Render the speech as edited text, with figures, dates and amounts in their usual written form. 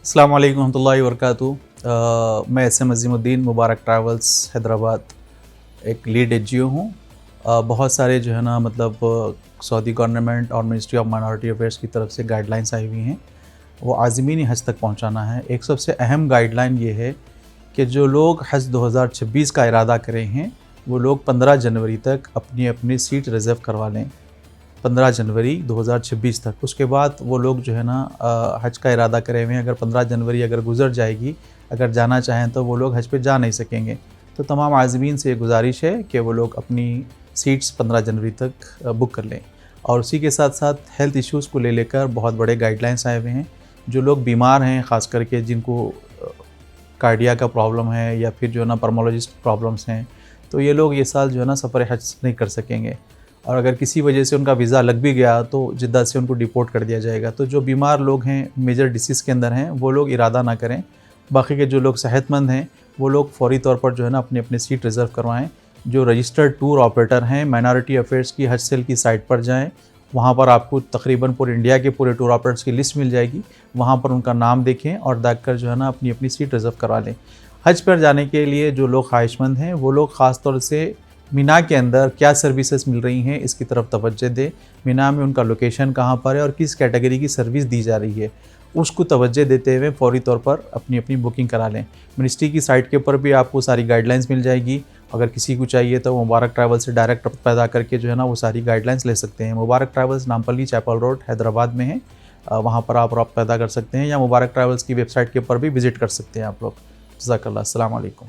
अस्सलाम वालेकुम रहमतुल्लाहि व बरकातुहू। मैं SM अज़ीमुद्दीन मुबारक ट्रैवल्स हैदराबाद एक लीड एनजीओ हूँ। बहुत सारे जो है ना मतलब सऊदी गवर्नमेंट और मिनिस्ट्री ऑफ माइनॉरिटी अफेयर्स की तरफ से गाइडलाइंस आई हुई हैं, वो आज़मीन हज तक पहुँचाना है। एक सबसे अहम गाइडलाइन ये है कि जो लोग हज 2026 का इरादा करें हैं वो लोग 15 जनवरी तक अपनी अपनी सीट रिज़र्व करवा लें। 15 जनवरी 2026 तक। उसके बाद वो लोग जो है ना हज का इरादा करे हुए हैं, अगर 15 जनवरी अगर गुज़र जाएगी, अगर जाना चाहें तो वो लोग हज पे जा नहीं सकेंगे। तो तमाम आज़मीन से ये गुजारिश है कि वो लोग अपनी सीट्स 15 जनवरी तक बुक कर लें। और उसी के साथ साथ हेल्थ इश्यूज़ को लेकर बहुत बड़े गाइडलाइंस आए हुए हैं। जो लोग बीमार हैं, ख़ास करके जिनको कार्डिया का प्रॉब्लम है या फिर जो है ना पर्मोलॉजिस्ट प्रॉब्लम्स हैं, तो ये लोग ये साल जो है ना सफ़र हज नहीं कर सकेंगे। और अगर किसी वजह से उनका वीज़ा लग भी गया तो जिद्दा से उनको डिपोर्ट कर दिया जाएगा। तो जो बीमार लोग हैं, मेजर डिसीज़ के अंदर हैं, वो लोग इरादा ना करें। बाकी के जो लोग सेहतमंद हैं वो लोग फ़ौरी तौर पर जो है ना अपनी अपनी सीट रिज़र्व करवाएं। जो रजिस्टर्ड टूर ऑपरेटर हैं, माइनॉरिटी अफेयर्स की हज सेल की साइट पर जाएँ। वहाँ पर आपको तकरीबन पूरे इंडिया के पूरे टूर ऑपरेटर्स की लिस्ट मिल जाएगी। वहाँ पर उनका नाम देखें और देखकर जो है ना अपनी अपनी सीट रिज़र्व करवा लें। हज पर जाने के लिए जो लोग ख्वाहिशमंद हैं वो लोग ख़ास तौर से मीना के अंदर क्या सर्विसेज मिल रही हैं इसकी तरफ तवज्जो दें। मीना में उनका लोकेशन कहाँ पर है और किस कैटेगरी की सर्विस दी जा रही है, उसको तवज्जो देते हुए फ़ौरी तौर पर अपनी अपनी बुकिंग करा लें। मिनिस्ट्री की साइट के ऊपर भी आपको सारी गाइडलाइंस मिल जाएगी। अगर किसी को चाहिए तो मुबारक ट्रैवल से डायरेक्ट पैदा करके जो है ना वो सारी गाइडलाइंस ले सकते हैं। Mubarak travels Nampally chapel road Hyderabad में है। वहाँ पर आप रब्त पैदा कर सकते हैं या मुबारक ट्रैवल्स की वेबसाइट के ऊपर भी विज़िट कर सकते हैं आप लोग। जज़ाकल्लाह। अस्सलाम वालेकुम।